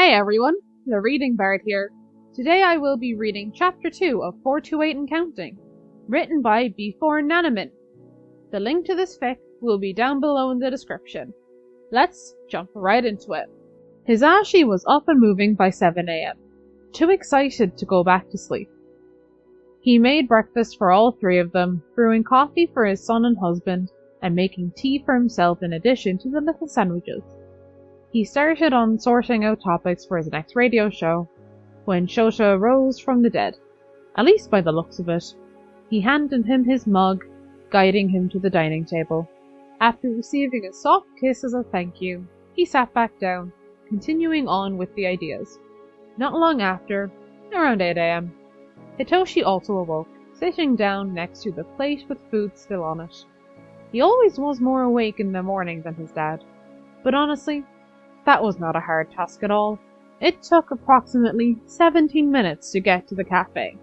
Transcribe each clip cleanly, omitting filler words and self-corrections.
Hey everyone, the Reading Bard here. Today I will be reading Chapter 2 of 428 and Counting, written by Before Nanaman. The link to this fic will be down below in the description. Let's jump right into it. Hizashi was up and moving by 7 AM, too excited to go back to sleep. He made breakfast for all three of them, brewing coffee for his son and husband, and making tea for himself in addition to the little sandwiches. He started on sorting out topics for his next radio show, when Shota rose from the dead, at least by the looks of it. He handed him his mug, guiding him to the dining table. After receiving a soft kiss as a thank you, he sat back down, continuing on with the ideas. Not long after, around 8 AM, Hitoshi also awoke, sitting down next to the plate with food still on it. He always was more awake in the morning than his dad, but honestly, that was not a hard task at all. It took approximately 17 minutes to get to the cafe,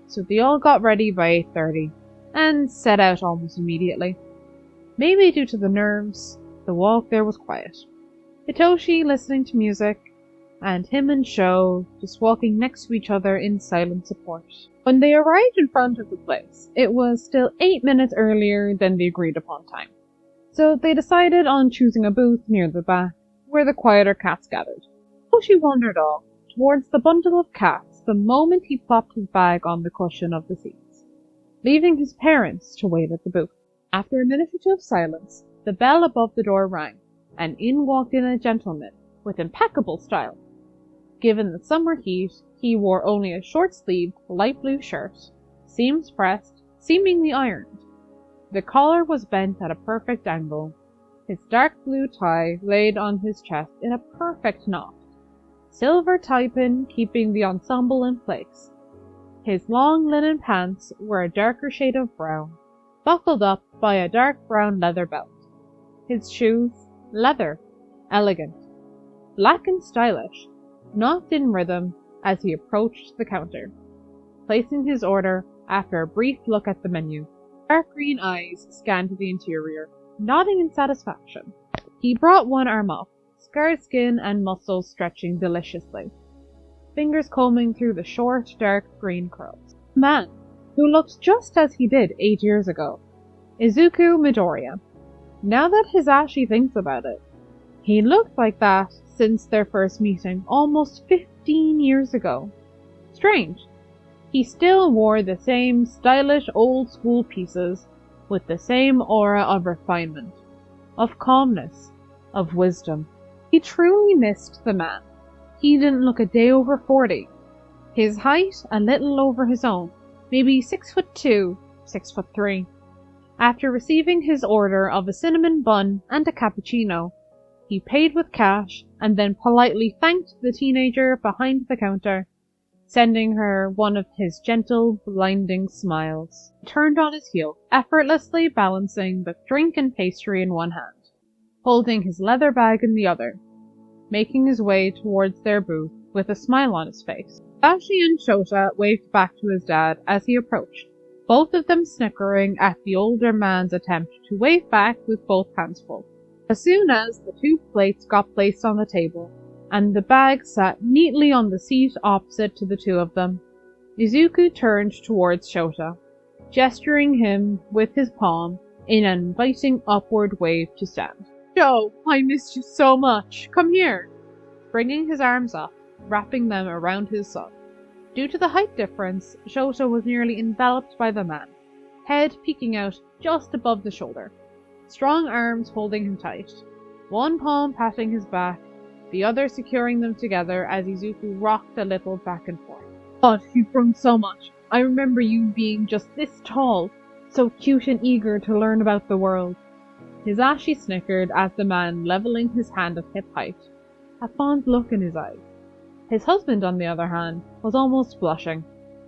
so they all got ready by 8:30, and set out almost immediately. Maybe due to the nerves, the walk there was quiet. Hitoshi listening to music, and him and Sho just walking next to each other in silent support. When they arrived in front of the place, it was still 8 minutes earlier than the agreed upon time, so they decided on choosing a booth near the back, where the quieter cats gathered. Hitoshi wandered off towards the bundle of cats the moment he plopped his bag on the cushion of the seats, leaving his parents to wait at the booth. After a minute or two of silence, the bell above the door rang, and in walked in a gentleman with impeccable style. Given the summer heat, he wore only a short-sleeved, light blue shirt, seams pressed, seemingly ironed. The collar was bent at a perfect angle. His dark blue tie laid on his chest in a perfect knot, silver tie-pin keeping the ensemble in place. His long linen pants were a darker shade of brown, buckled up by a dark brown leather belt. His shoes, leather, elegant, black and stylish, knocked in rhythm as he approached the counter, placing his order after a brief look at the menu. Dark green eyes scanned the interior, nodding in satisfaction. He brought one arm up, scarred skin and muscles stretching deliciously, fingers combing through the short, dark green curls. A man who looked just as he did 8 years ago, Izuku Midoriya. Now that Hizashi thinks about it, he looked like that since their first meeting almost 15 years ago. Strange. He still wore the same stylish old-school pieces, with the same aura of refinement, of calmness, of wisdom. He truly missed the man. He didn't look a day over 40. His height a little over his own, maybe 6'2", 6'3". After receiving his order of a cinnamon bun and a cappuccino, he paid with cash and then politely thanked the teenager behind the counter, sending her one of his gentle, blinding smiles. He turned on his heel, effortlessly balancing the drink and pastry in one hand, holding his leather bag in the other, making his way towards their booth with a smile on his face. Hizashi and Shota waved back to his dad as he approached, both of them snickering at the older man's attempt to wave back with both hands full. As soon as the two plates got placed on the table, and the bag sat neatly on the seat opposite to the two of them, Izuku turned towards Shota, gesturing him with his palm in an inviting upward wave to stand. "Sho, I missed you so much. Come here," bringing his arms up, wrapping them around his son. Due to the height difference, Shota was nearly enveloped by the man, head peeking out just above the shoulder, strong arms holding him tight, one palm patting his back, the other securing them together as Izuku rocked a little back and forth. "God, you've grown so much. I remember you being just this tall, so cute and eager to learn about the world." Hizashi snickered at the man leveling his hand at hip height, a fond look in his eyes. His husband, on the other hand, was almost blushing,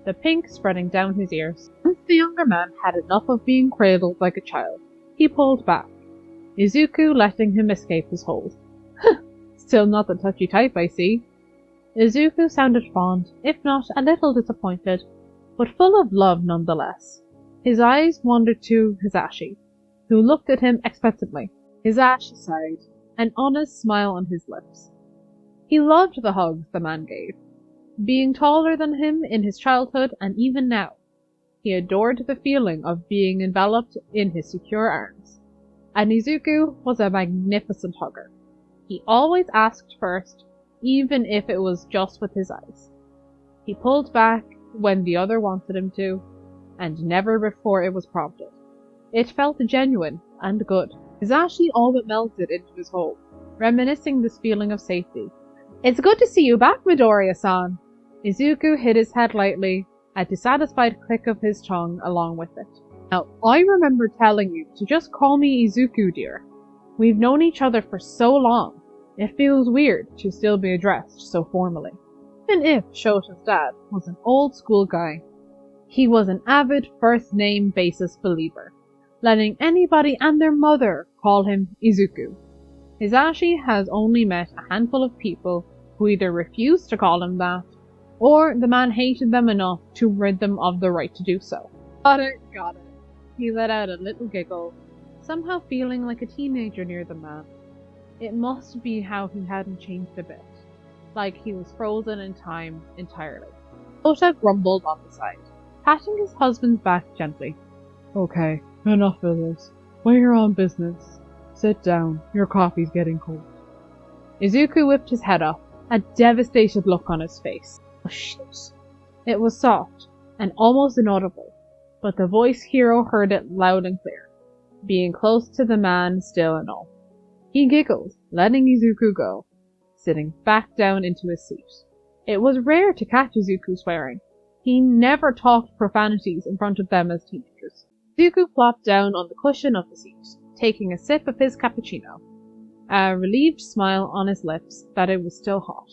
the pink spreading down his ears. Once the younger man had enough of being cradled like a child, he pulled back, Izuku letting him escape his hold. "Still not the touchy type, I see." Izuku sounded fond, if not a little disappointed, but full of love nonetheless. His eyes wandered to Hizashi, who looked at him expectantly. Hizashi sighed, an honest smile on his lips. He loved the hugs the man gave, being taller than him in his childhood and even now. He adored the feeling of being enveloped in his secure arms. And Izuku was a magnificent hugger. He always asked first, even if it was just with his eyes. He pulled back when the other wanted him to, and never before it was prompted. It felt genuine and good. Hisashi all but melted into his hole, reminiscing this feeling of safety. "It's good to see you back, Midoriya-san." Izuku hit his head lightly, a dissatisfied click of his tongue along with it. "Now, I remember telling you to just call me Izuku, dear. We've known each other for so long. It feels weird to still be addressed so formally." Even if Shota's dad was an old school guy, he was an avid first name basis believer, letting anybody and their mother call him Izuku. Hisashi has only met a handful of people who either refused to call him that, or the man hated them enough to rid them of the right to do so. Got it. He let out a little giggle, somehow feeling like a teenager near the man. It must be how he hadn't changed a bit, like he was frozen in time entirely. Shota grumbled on the side, patting his husband's back gently. "Okay, enough of this. We're here on business. Sit down, your coffee's getting cold." Izuku whipped his head up, a devastated look on his face. Oh shit. It was soft, and almost inaudible, but the voice hero heard it loud and clear, being close to the man still and all. He giggled, letting Izuku go, sitting back down into his seat. It was rare to catch Izuku swearing. He never talked profanities in front of them as teenagers. Izuku flopped down on the cushion of the seat, taking a sip of his cappuccino, a relieved smile on his lips that it was still hot.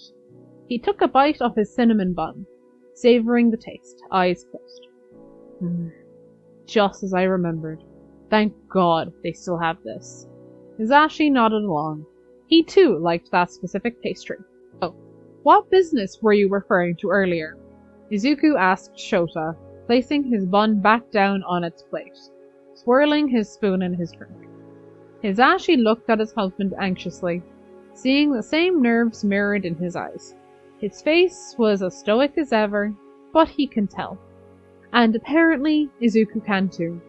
He took a bite of his cinnamon bun, savoring the taste, eyes closed. Just as I remembered. Thank God they still have this. Hisashi nodded along. He too liked that specific pastry. "Oh, what business were you referring to earlier?" Izuku asked Shota, placing his bun back down on its plate, swirling his spoon in his drink. Hisashi looked at his husband anxiously, seeing the same nerves mirrored in his eyes. His face was as stoic as ever, but he can tell. And apparently Izuku can too,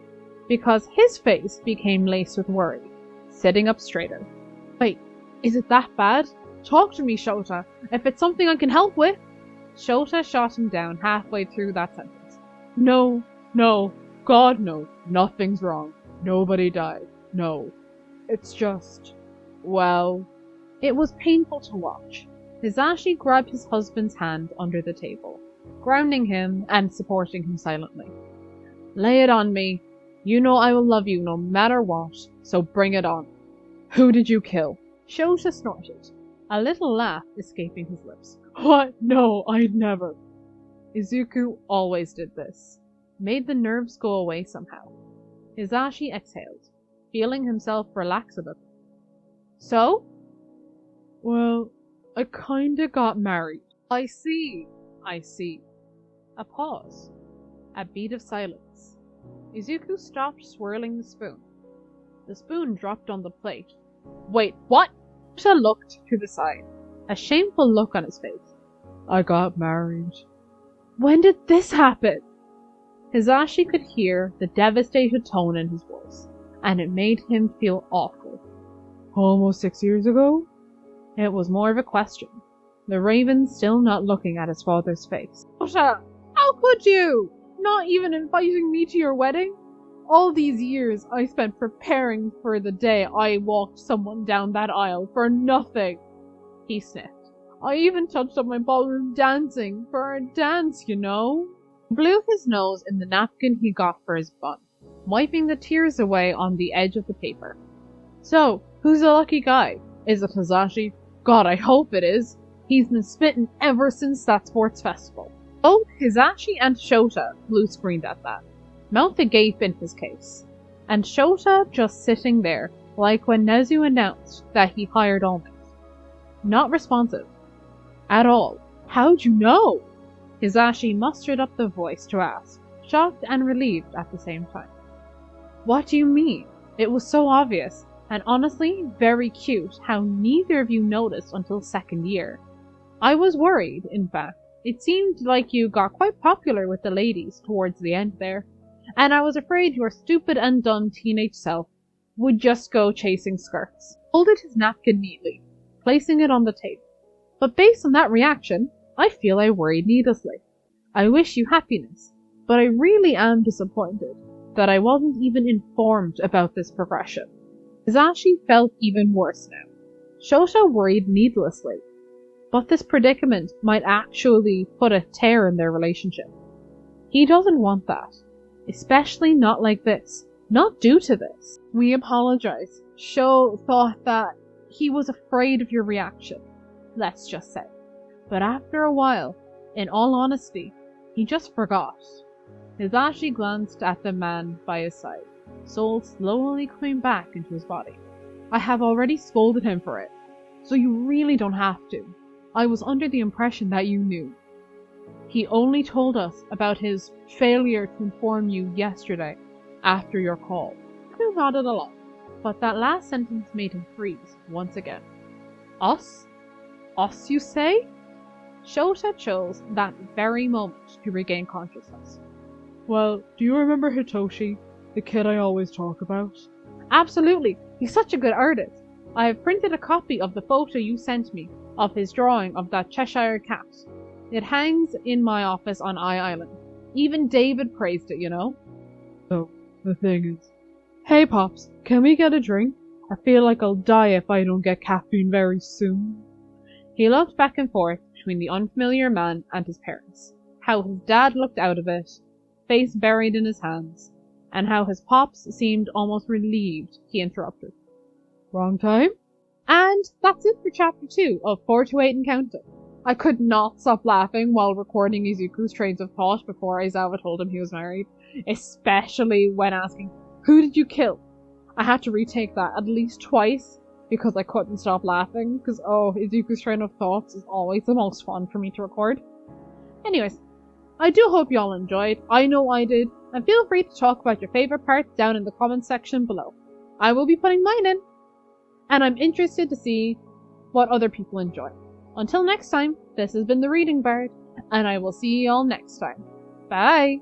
because his face became laced with worry, sitting up straighter. "Wait, is it that bad? Talk to me, Shota, if it's something I can help with." Shota shot him down halfway through that sentence. No, God no, nothing's wrong. Nobody died. No. It's just, well..." It was painful to watch. Hisashi grabbed his husband's hand under the table, grounding him and supporting him silently. "Lay it on me. You know I will love you no matter what, so bring it on. Who did you kill?" Shota snorted, a little laugh escaping his lips. "What? No, I'd never." Izuku always did this, made the nerves go away somehow. Hisashi exhaled, feeling himself relax a little. "So?" "Well, I kinda got married." I see. A pause. A beat of silence. Izuku stopped swirling the spoon. The spoon dropped on the plate. "Wait, what?" Shota looked to the side, a shameful look on his face. "I got married." "When did this happen?" Hisashi could hear the devastated tone in his voice, and it made him feel awful. "Almost 6 years ago?" It was more of a question, the raven still not looking at his father's face. "Shota, how could you? Not even inviting me to your wedding? All these years I spent preparing for the day I walked someone down that aisle for nothing." He sniffed. "I even touched up my ballroom dancing for our dance, you know." He blew his nose in the napkin he got for his bun, wiping the tears away on the edge of the paper. "So, who's the lucky guy? Is it Hisashi? God, I hope it is. He's been smitten ever since that sports festival." Both Hisashi and Shota blue-screened at that, mouth agape in his case, and Shota just sitting there, like when Nezu announced that he hired All Might. Not responsive. At all. "How'd you know?" Hisashi mustered up the voice to ask, shocked and relieved at the same time. "What do you mean? It was so obvious, and honestly very cute how neither of you noticed until second year. I was worried, in fact. It seemed like you got quite popular with the ladies towards the end there, and I was afraid your stupid and dumb teenage self would just go chasing skirts. Folded his napkin neatly, placing it on the table. But based on that reaction, I feel I worried needlessly. I wish you happiness, but I really am disappointed that I wasn't even informed about this progression. Hisashi felt even worse now. Shota worried needlessly, but this predicament might actually put a tear in their relationship. He doesn't want that, especially not like this, not due to this. We apologize. Sho thought that he was afraid of your reaction, let's just say. But after a while, in all honesty, he just forgot. Hisashi glanced at the man by his side, soul slowly coming back into his body. I have already scolded him for it, so you really don't have to. I was under the impression that you knew. He only told us about his failure to inform you yesterday, after your call. Who nodded along, but that last sentence made him freeze once again. Us? Us, you say? Shota chose that very moment to regain consciousness. Well, do you remember Hitoshi, the kid I always talk about? Absolutely, he's such a good artist. I have printed a copy of the photo you sent me of his drawing of that Cheshire cat. It hangs in my office on Island. Even David praised it, you know? Oh, the thing is... Hey Pops, can we get a drink? I feel like I'll die if I don't get caffeine very soon. He looked back and forth between the unfamiliar man and his parents. How his dad looked out of it, face buried in his hands, and how his pops seemed almost relieved he interrupted. Wrong time? And that's it for chapter 2 of 4 to 8 and Counting. I could not stop laughing while recording Izuku's trains of thought before Aizawa told him he was married, especially when asking, who did you kill? I had to retake that at least twice because I couldn't stop laughing, because Izuku's train of thoughts is always the most fun for me to record. Anyways, I do hope you all enjoyed. I know I did, and feel free to talk about your favorite parts down in the comments section below. I will be putting mine in, and I'm interested to see what other people enjoy. Until next time, this has been the Reading Bard, and I will see you all next time. Bye!